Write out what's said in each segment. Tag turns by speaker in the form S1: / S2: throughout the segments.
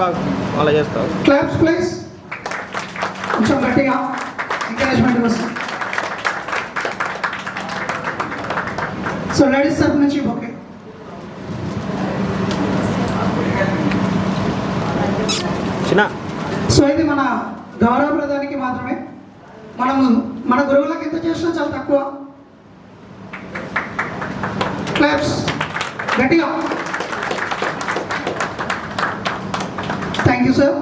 S1: అలా చేస్తావు.
S2: Claps please. కొంచెం గట్టిగా ఎంకరేజ్మెంట్ కోసం. సో లేడీస్ తరఫు నుంచి ఓకే.
S1: చిన్న
S2: సో ఇది మన గౌరవ ప్రధానికి మాత్రమే. మన గురువులకు ఎంత చేసినా చాలా తక్కువ. క్లాప్స్ గట్టిగా. Thank you sir.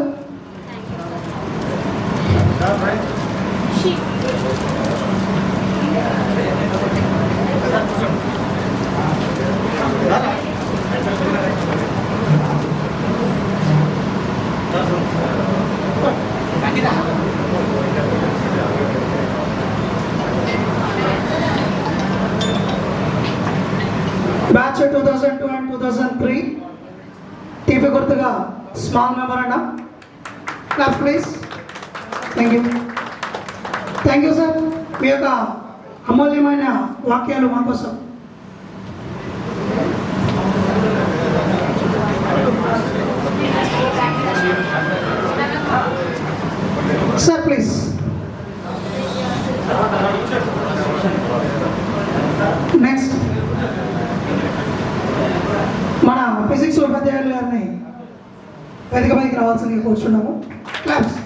S2: Batch 2002 and 2003 TP గుర్తుగా small memorandum. Class please. Thank you. Thank you sir. మీ యొక్క అమూల్యమైన వాక్యాలు మా కోసం. Sir please. నెక్స్ట్ మన ఫిజిక్స్ ఉపాధ్యాయులు గారిని వేదిక పైకి రావాల్సిందిగా కూర్చున్నాము. క్లాప్స్.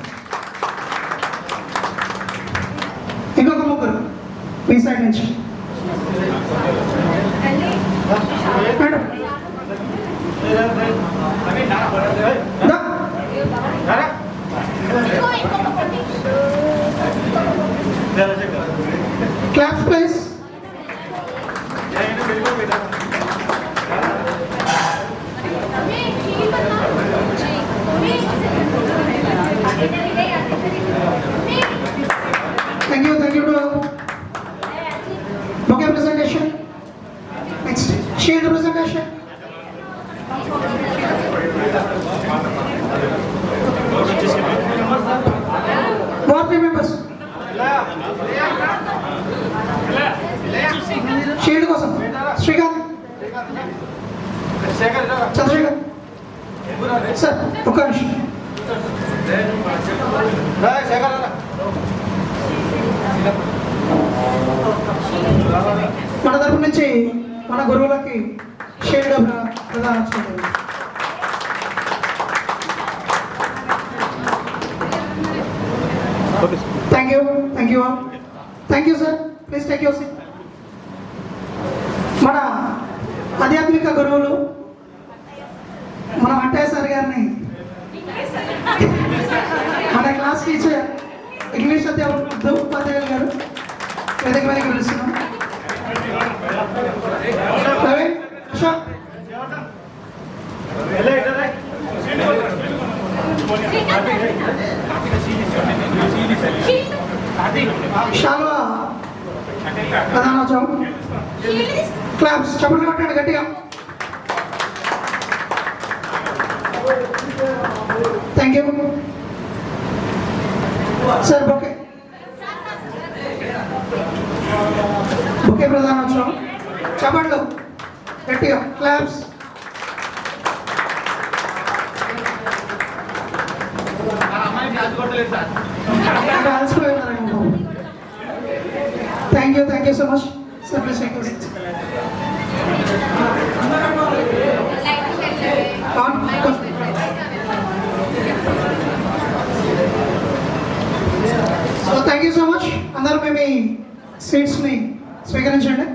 S2: ఇంకొక ముగ్గురు మీ సైడ్ నుంచి. Madam claps please. Thank you to bouquet presentation. Next, shield presentation. Board members. Shield కోసం శ్రీకాంత్ చంద్రశేఖర్ సార్ ఒక్క నిమిషం. మన తరపు నుంచి మన గురువులకి షేడ్ ప్రదానం చేయాలి. Thank you. Thank you all. Thank you sir. Please take your seat. మన ఆధ్యాత్మిక గురువులు మన వెంకయ్య సార్ గారిని, మన క్లాస్ టీచర్ ఇంగ్లీష్ ఉపాధ్యాయులు గారు వేదిక పైకి పిలుస్తున్నాం. షాల్వా ప్రధానోత్సవం. క్లాప్స్ చప్పట్లు కొట్టండి గట్టిగా. Thank you sir. బొకే ప్రధానోత్సవం. చప్పట్లు గట్టిగా. Claps. Thank you so much sir. Please take your seat. So thank you so much. అందరూ మేము ఈ సీట్స్ని స్వీకరించండి.